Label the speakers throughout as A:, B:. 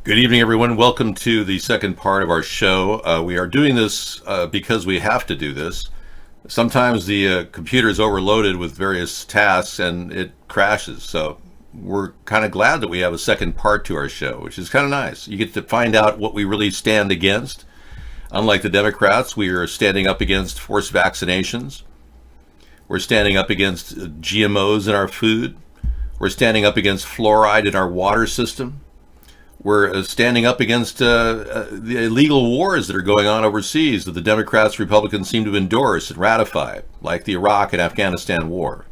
A: Good evening, everyone. Welcome to the second part of our show. We are doing this because we have to do this. Sometimes the computer is overloaded with various tasks and it crashes. So we're kind of glad that we have a second part to our show, which is kind of nice. You get to find out what we really stand against. Unlike the Democrats, we are standing up against forced vaccinations. We're standing up against GMOs in our food. We're standing up against fluoride in our water system. We're standing up against the illegal wars that are going on overseas that the Democrats, Republicans seem to endorse and ratify, like the Iraq and Afghanistan war.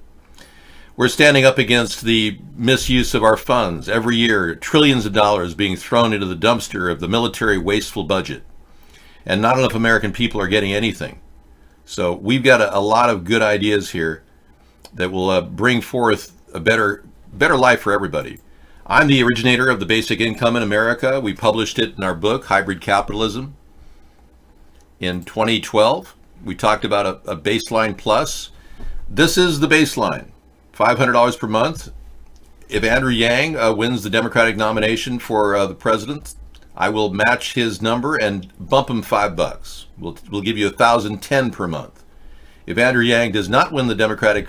A: We're standing up against the misuse of our funds. Every year, trillions of dollars being thrown into the dumpster of the military wasteful budget. And not enough American people are getting anything. So we've got a lot of good ideas here that will bring forth a better life for everybody. I'm the originator of the basic income in America. We published it in our book, Hybrid Capitalism, in 2012. We talked about a baseline plus. This is the baseline, $500 per month. If Andrew Yang wins the Democratic nomination for the president, I will match his number and bump him $5. We'll give you $1,010 per month. If Andrew Yang does not win the Democratic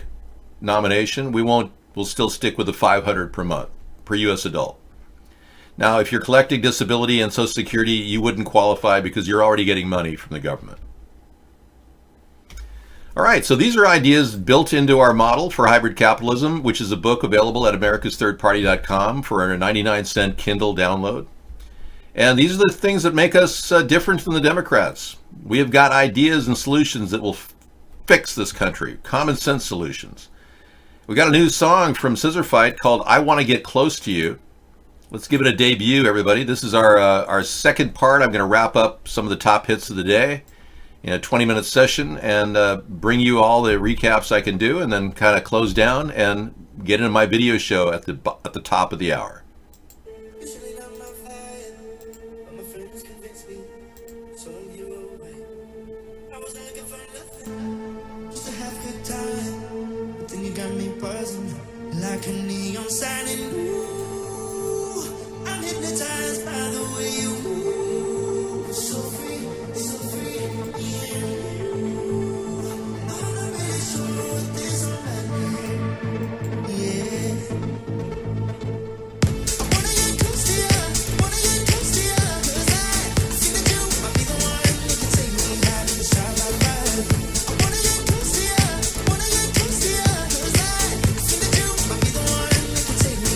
A: nomination, we'll still stick with the $500 per month. Per U.S. adult. Now, if you're collecting disability and Social Security, you wouldn't qualify because you're already getting money from the government. All right, so these are ideas built into our model for hybrid capitalism, which is a book available at americasthirdparty.com for a 99-cent Kindle download. And these are the things that make us different from the Democrats. We have got ideas and solutions that will fix this country, common sense solutions. We got a new song from Scissor Fight called I Want to Get Close to You. Let's give it a debut, everybody. This is our second part. I'm going to wrap up some of the top hits of the day in a 20-minute session and bring you all the recaps I can do and then kind of close down and get into my video show at the top of the hour.
B: Like a neon sign in blue, I'm hypnotized by the way you move. So free, yeah. I'm not really sure what this is about, yeah. I wanna get close to you, 'cause I see that you might be the one who can take me out of the starlight ride. I wanna get close to you, 'cause I see that you might be the one who can take me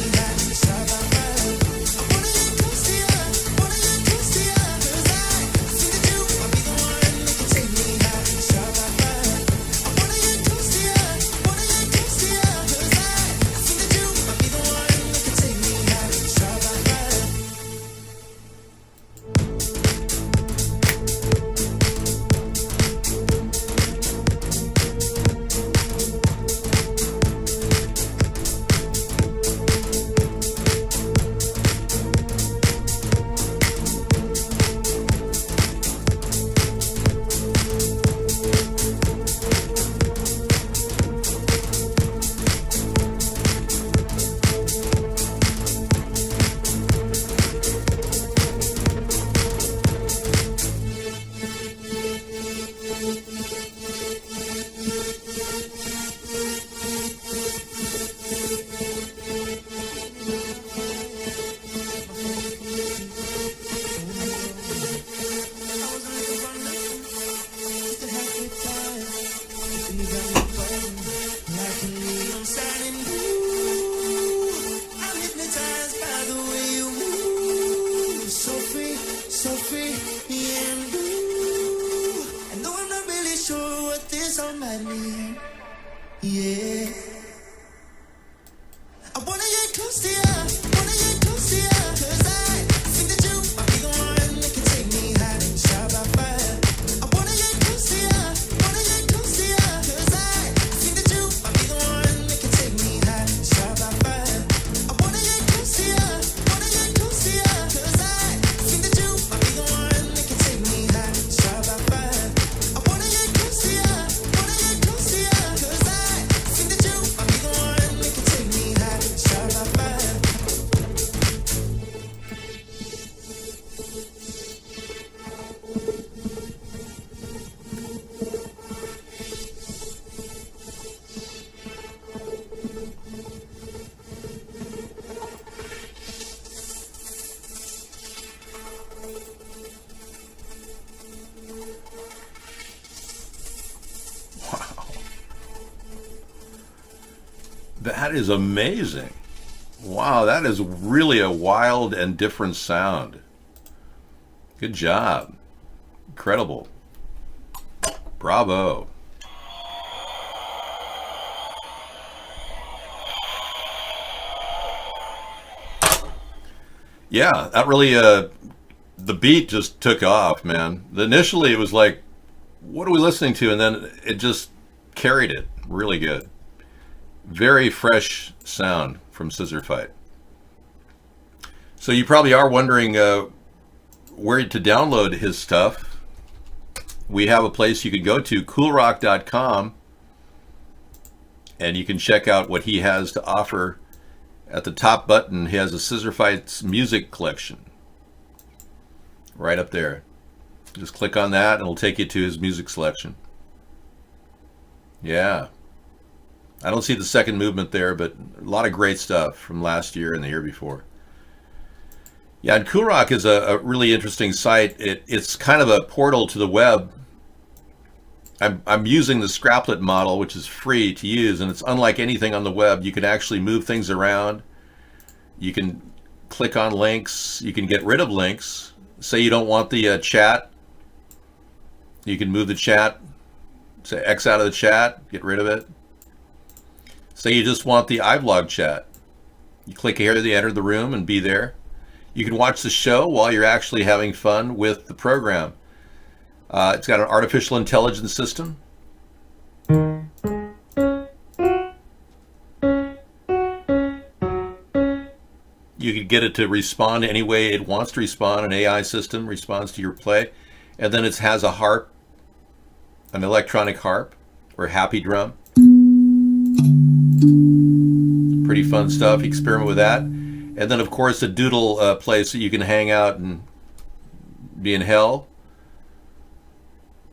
A: That is amazing. Wow, that is really a wild and different sound. Good job. Incredible. Bravo. Yeah, that really, the beat just took off, man. Initially, it was like, what are we listening to? And then it just carried it. Really good. Very fresh sound from Scissorfight. So you probably are wondering where to download his stuff. We have a place you can go to, coolrock.com, and you can check out what he has to offer. At the top button, he has a Scissorfight's music collection. Right up there. Just click on that and it'll take you to his music selection. Yeah. I don't see the second movement there, but a lot of great stuff from last year and the year before. Yeah, and Cool Rock is a really interesting site. It's kind of a portal to the web. I'm using the Scraplet model, which is free to use, and it's unlike anything on the web. You can actually move things around. You can click on links. You can get rid of links. Say you don't want the chat. You can move the chat. Say X out of the chat, get rid of it. Say you just want the iVlog chat. You click here to enter the room and be there. You can watch the show while you're actually having fun with the program. It's got an artificial intelligence system. You can get it to respond any way it wants to respond. An AI system responds to your play. And then it has a harp, an electronic harp, or happy drum. Pretty fun stuff. Experiment with that. And then, of course, a doodle place that you can hang out and be in hell.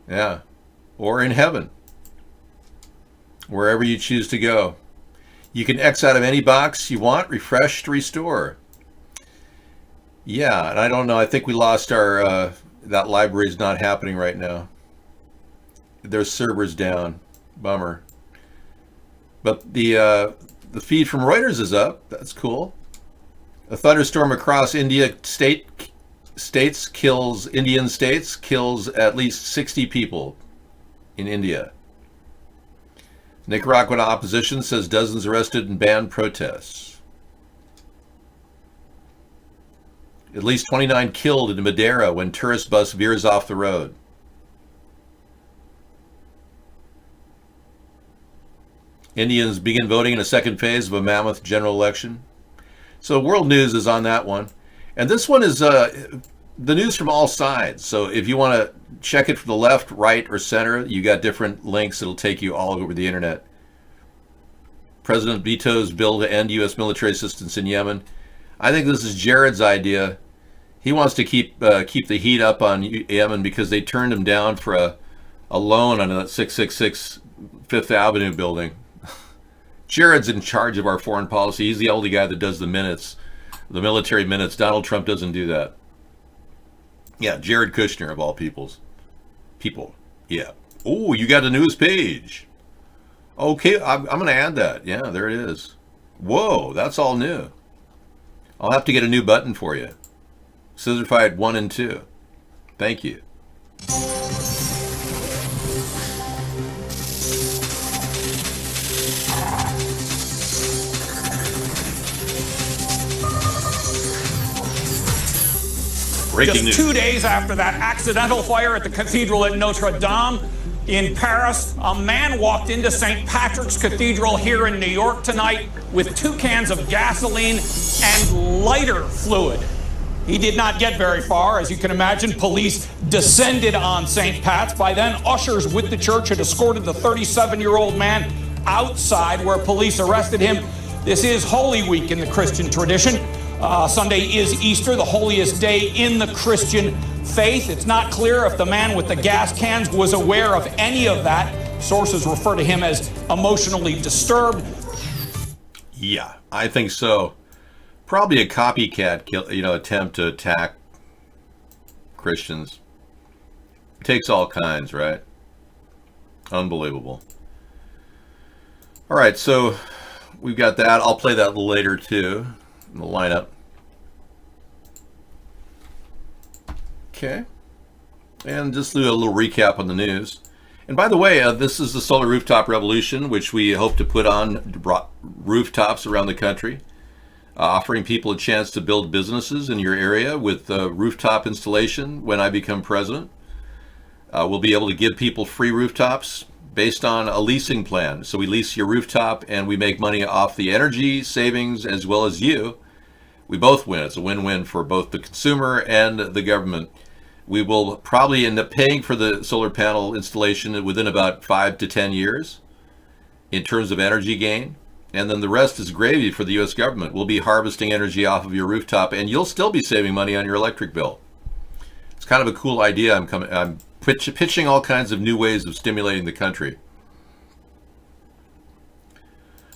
A: Yeah. Or in heaven. Wherever you choose to go. You can X out of any box you want, refresh to restore. Yeah, and I don't know. I think we lost our, that library is not happening right now. Their server's down. Bummer. But the feed from Reuters is up. That's cool. A thunderstorm across Indian states kills at least 60 people in India. Nicaraguan opposition says dozens arrested in banned protests. At least 29 killed in Madeira when tourist bus veers off the road. Indians begin voting in a second phase of a mammoth general election. So world news is on that one. And this one is the news from all sides. So if you want to check it from the left, right, or center, you got different links that'll take you all over the internet. President vetoes bill to end U.S. military assistance in Yemen. I think this is Jared's idea. He wants to keep the heat up on Yemen because they turned him down for a loan on that 666 Fifth Avenue building. Jared's in charge of our foreign policy. He's the only guy that does the minutes, the military minutes. Donald Trump doesn't do that. Yeah, Jared Kushner of all people. Yeah. Oh, you got a news page. Okay, I'm going to add that. Yeah, there it is. Whoa, that's all new. I'll have to get a new button for you. Scissorfight 1 and 2. Thank you. Breaking news.
C: 2 days after that accidental fire at the cathedral at Notre Dame in Paris, a man walked into St. Patrick's Cathedral here in New York tonight with 2 cans of gasoline and lighter fluid. He did not get very far. As you can imagine, police descended on St. Pat's. By then, ushers with the church had escorted the 37-year-old man outside where police arrested him. This is Holy Week in the Christian tradition. Sunday is Easter, the holiest day in the Christian faith. It's not clear if the man with the gas cans was aware of any of that. Sources refer to him as emotionally disturbed.
A: Yeah, I think so. Probably a copycat, attempt to attack Christians. It takes all kinds, right? Unbelievable. All right, so we've got that. I'll play that a little later too in the lineup. Okay. And just do a little recap on the news. And by the way, this is the Solar Rooftop Revolution, which we hope to put on rooftops around the country, offering people a chance to build businesses in your area with rooftop installation when I become president. We'll be able to give people free rooftops based on a leasing plan. So we lease your rooftop and we make money off the energy savings as well as you. We both win. It's a win-win for both the consumer and the government. We will probably end up paying for the solar panel installation within about 5 to 10 years in terms of energy gain. And then the rest is gravy for the U.S. government. We'll be harvesting energy off of your rooftop, and you'll still be saving money on your electric bill. It's kind of a cool idea. I'm pitching all kinds of new ways of stimulating the country.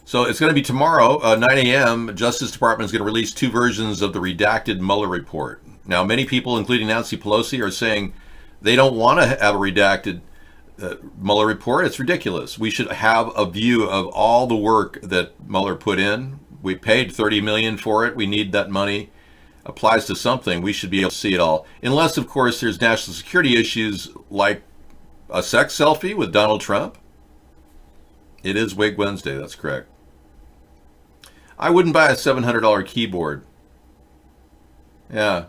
A: So it's going to be tomorrow, 9 a.m. Justice Department is going to release 2 versions of the redacted Mueller report. Now, many people, including Nancy Pelosi, are saying they don't want to have a redacted Mueller report. It's ridiculous. We should have a view of all the work that Mueller put in. We paid $30 million for it. We need that money. Applies to something. We should be able to see it all. Unless, of course, there's national security issues like a sex selfie with Donald Trump. It is Wig Wednesday. That's correct. I wouldn't buy a $700 keyboard. Yeah.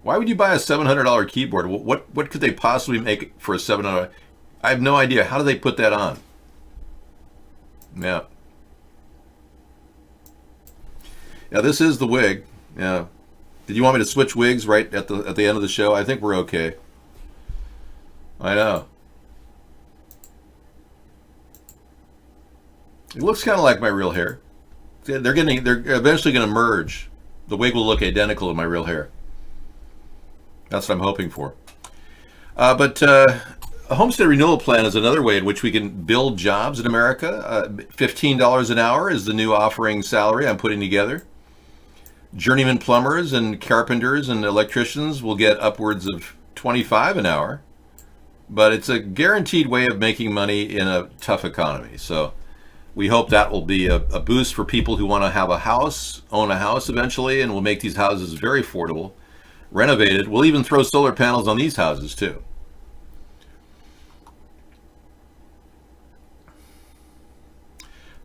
A: Why would you buy a $700 keyboard? What could they possibly make for a $700? I have no idea. How do they put that on? Yeah. Yeah, this is the wig. Yeah. Did you want me to switch wigs right at the end of the show? I think we're okay. I know. It looks kind of like my real hair. They're eventually going to merge. The wig will look identical to my real hair. That's what I'm hoping for. But a homestead renewal plan is another way in which we can build jobs in America. $15 an hour is the new offering salary I'm putting together. Journeyman plumbers and carpenters and electricians will get upwards of $25 an hour. But it's a guaranteed way of making money in a tough economy. So we hope that will be a boost for people who want to have a house, own a house eventually, and we'll make these houses very affordable. Renovated. We'll even throw solar panels on these houses too.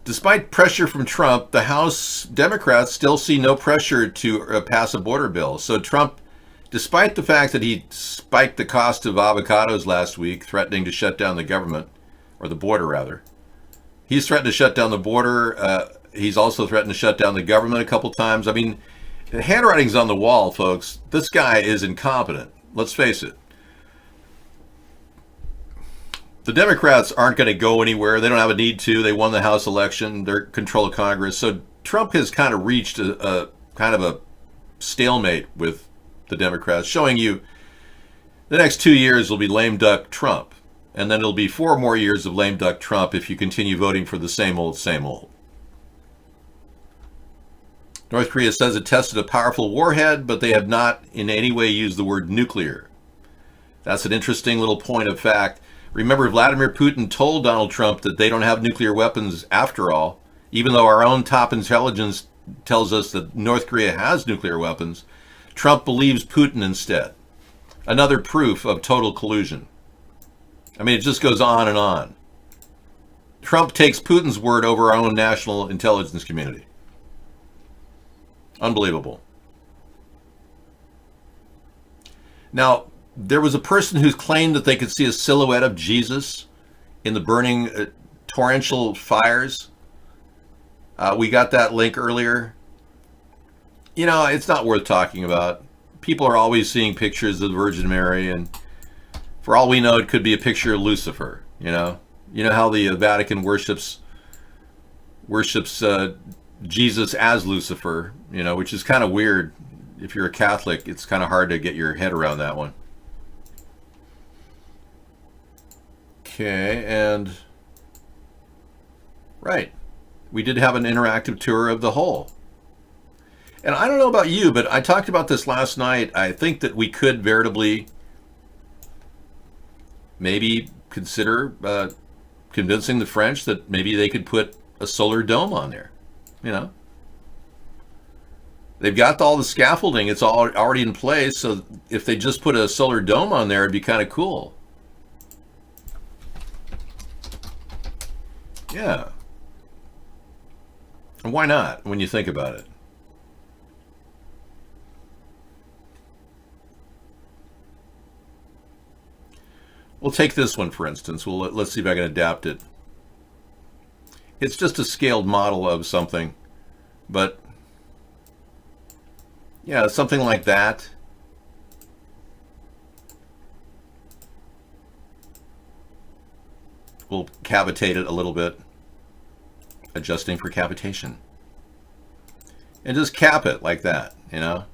A: Despite pressure from Trump, the House Democrats still see no pressure to pass a border bill. So Trump, despite the fact that he spiked the cost of avocados last week, threatening to shut down the government, or the border rather, he's threatened to shut down the border. He's also threatened to shut down the government a couple times. I mean, the handwriting's on the wall, folks. This guy is incompetent. Let's face it. The Democrats aren't going to go anywhere. They don't have a need to. They won the House election. They're in control of Congress. So Trump has kind of reached a kind of a stalemate with the Democrats, showing you the next 2 years will be lame duck Trump. And then it'll be 4 more years of lame duck Trump if you continue voting for the same old, same old. North Korea says it tested a powerful warhead, but they have not in any way used the word nuclear. That's an interesting little point of fact. Remember, Vladimir Putin told Donald Trump that they don't have nuclear weapons after all, even though our own top intelligence tells us that North Korea has nuclear weapons. Trump believes Putin instead. Another proof of total collusion. I mean, it just goes on and on. Trump takes Putin's word over our own national intelligence community. Unbelievable. Now, there was a person who claimed that they could see a silhouette of Jesus in the burning torrential fires. We got that link earlier. You know, it's not worth talking about. People are always seeing pictures of the Virgin Mary, and for all we know, it could be a picture of Lucifer. You know how the Vatican worships Jesus as Lucifer, which is kind of weird. If you're a Catholic, it's kind of hard to get your head around that one. Okay, and right, we did have an interactive tour of the hole. And I don't know about you, but I talked about this last night. I think that we could veritably maybe consider convincing the French that maybe they could put a solar dome on there. You know, they've got all the scaffolding; it's all already in place. So if they just put a solar dome on there, it'd be kind of cool. Yeah. And why not? When you think about it. We'll take this one, for instance. Let's see if I can adapt it. It's just a scaled model of something, but yeah, something like that. We'll cavitate it a little bit, adjusting for cavitation. And just cap it like that, you know?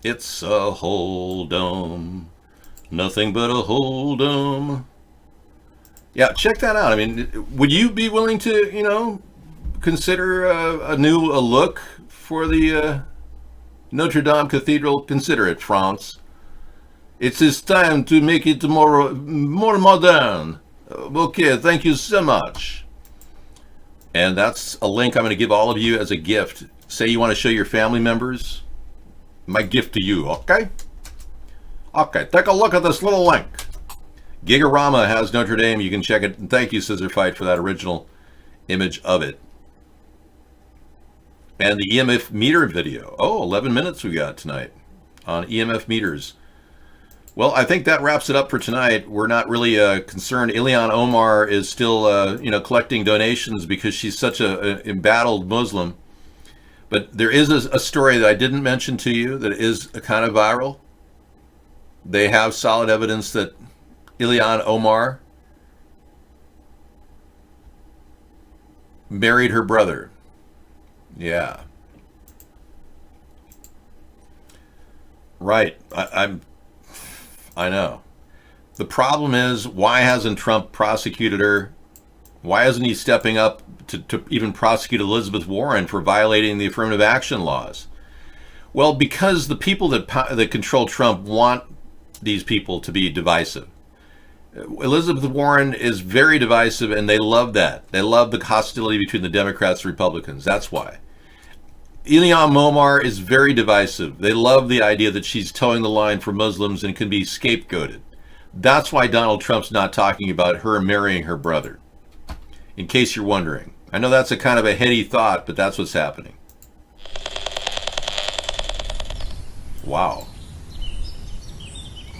A: It's a whole dome. Nothing but a whole dome. Yeah, check that out. I mean, would you be willing to, you know, consider a look for the Notre Dame Cathedral? Consider it, France. It's time to make it more modern. Okay, thank you so much. And that's a link I'm going to give all of you as a gift. Say you want to show your family members. My gift to you, okay? Okay, take a look at this little link. Gigarama has Notre Dame. You can check it. And thank you, Scissor Fight, for that original image of it. And the EMF meter video. Oh, 11 minutes we got tonight on EMF meters. Well, I think that wraps it up for tonight. We're not really concerned. Ilhan Omar is still, collecting donations because she's such an embattled Muslim. But there is a story that I didn't mention to you that is kind of viral. They have solid evidence that Ilhan Omar married her brother. Yeah. Right. I know. The problem is, why hasn't Trump prosecuted her? Why isn't he stepping up to even prosecute Elizabeth Warren for violating the affirmative action laws? Well, because the people that control Trump want these people to be divisive. Elizabeth Warren is very divisive, and they love that. They love the hostility between the Democrats and Republicans. That's why. Ilhan Omar is very divisive. They love the idea that she's towing the line for Muslims and can be scapegoated. That's why Donald Trump's not talking about her marrying her brother. In case you're wondering. I know that's a kind of a heady thought, but that's what's happening. Wow.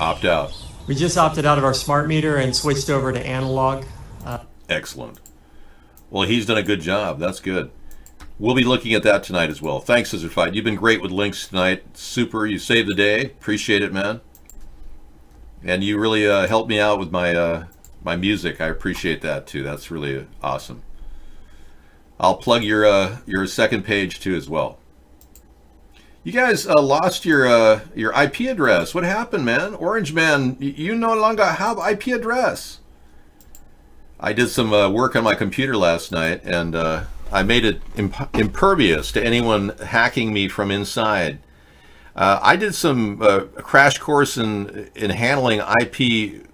A: Opt out.
D: We just opted out of our smart meter and switched over to analog.
A: Excellent. Well, he's done a good job. That's good. We'll be looking at that tonight as well. Thanks, Scissor Fight. You've been great with links tonight. Super. You saved the day. Appreciate it, man. And you really helped me out with my my music. I appreciate that too. That's really awesome. I'll plug your second page too as well. You guys lost your IP address. What happened, man? Orange Man, you no longer have IP address. I did some work on my computer last night, and I made it impervious to anyone hacking me from inside. I did some crash course in handling IP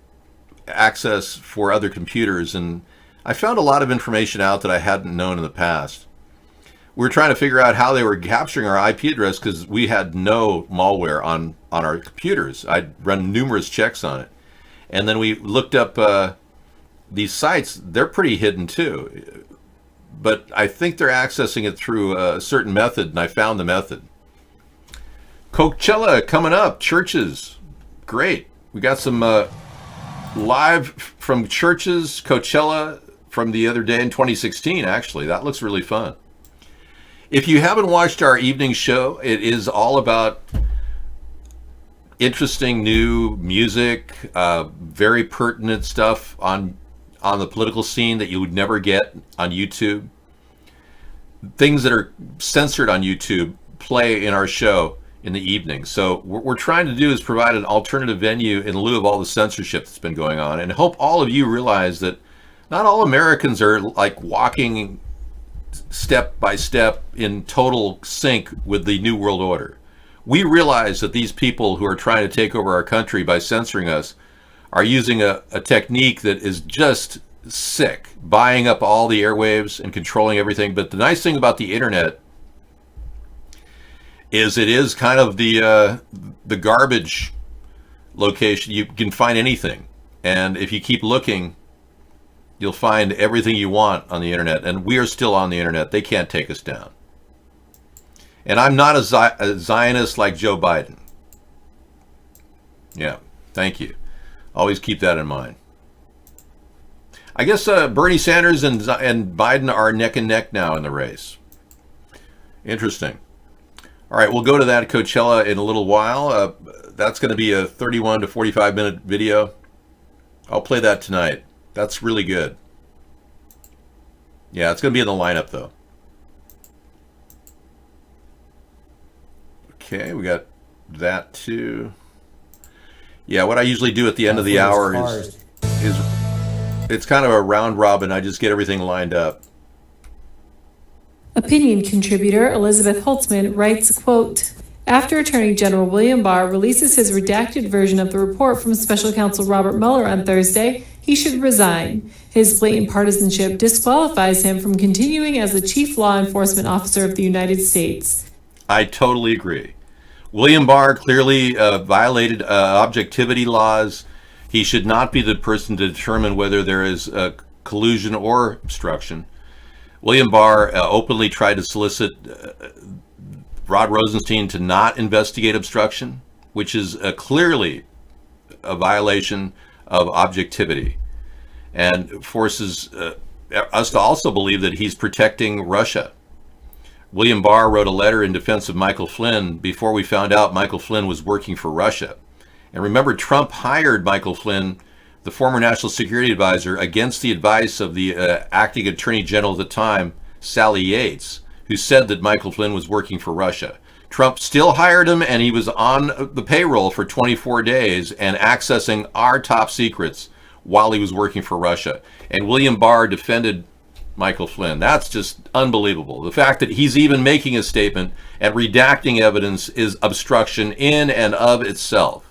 A: access for other computers, and I found a lot of information out that I hadn't known in the past. We were trying to figure out how they were capturing our IP address because we had no malware on our computers. I'd run numerous checks on it. And then we looked up these sites. They're pretty hidden too. But I think they're accessing it through a certain method, and I found the method. Coachella coming up. Churches. Great. We got some live from churches. Coachella from the other day in 2016, actually. That looks really fun. If you haven't watched our evening show, it is all about interesting new music, very pertinent stuff on the political scene that you would never get on YouTube. Things that are censored on YouTube play in our show in the evening. So what we're trying to do is provide an alternative venue in lieu of all the censorship that's been going on, and hope all of you realize that not all Americans are like walking step by step in total sync with the New World Order. We realize that these people who are trying to take over our country by censoring us are using a technique that is just sick, buying up all the airwaves and controlling everything. But the nice thing about the internet is it is kind of the garbage location. You can find anything, and if you keep looking, you'll find everything you want on the internet. And we are still on the internet. They can't take us down. And I'm not a Zionist like Joe Biden. Yeah, thank you. Always keep that in mind. I guess Bernie Sanders and Biden are neck and neck now in the race. Interesting. All right, we'll go to that Coachella in a little while. That's going to be a 31 to 45 minute video. I'll play that tonight. That's really good. Yeah, it's going to be in the lineup though. Okay, we got that too. Yeah, what I usually do at the end of the hour is it's kind of a round robin. I just get everything lined up.
E: Opinion contributor Elizabeth Holtzman writes, quote, after Attorney General William Barr releases his redacted version of the report from Special Counsel Robert Mueller on Thursday, he should resign. His blatant partisanship disqualifies him from continuing as the chief law enforcement officer of the United States.
A: I totally agree. William Barr clearly violated objectivity laws. He should not be the person to determine whether there is collusion or obstruction. William Barr openly tried to solicit Rod Rosenstein to not investigate obstruction, which is clearly a violation of objectivity, and forces us to also believe that he's protecting Russia. William Barr wrote a letter in defense of Michael Flynn before we found out Michael Flynn was working for Russia. And remember, Trump hired Michael Flynn, the former national security advisor, against the advice of the acting attorney general at the time, Sally Yates, who said that Michael Flynn was working for Russia. Trump still hired him, and he was on the payroll for 24 days and accessing our top secrets while he was working for Russia. And William Barr defended Michael Flynn. That's just unbelievable. The fact that he's even making a statement and redacting evidence is obstruction in and of itself.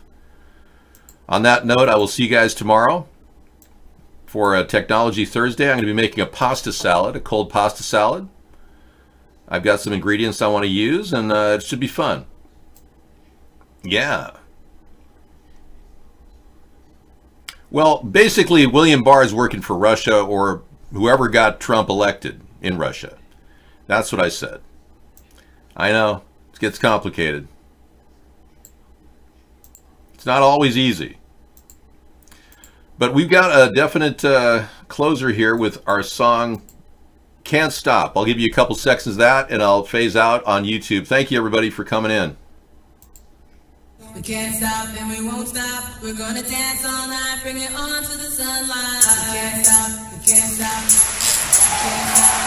A: On that note, I will see you guys tomorrow for a Technology Thursday. I'm going to be making a pasta salad, a cold pasta salad. I've got some ingredients I want to use, and it should be fun. Yeah. Well, basically, William Barr is working for Russia or whoever got Trump elected in Russia. That's what I said. I know, it gets complicated. It's not always easy. But we've got a definite closer here with our song, Can't Stop. I'll give you a couple seconds of that, and I'll phase out on YouTube. Thank you, everybody, for coming in.
F: We can't stop and we won't stop. We're gonna dance all night, bring it on to the sunlight. We can't stop, we can't stop. We can't stop.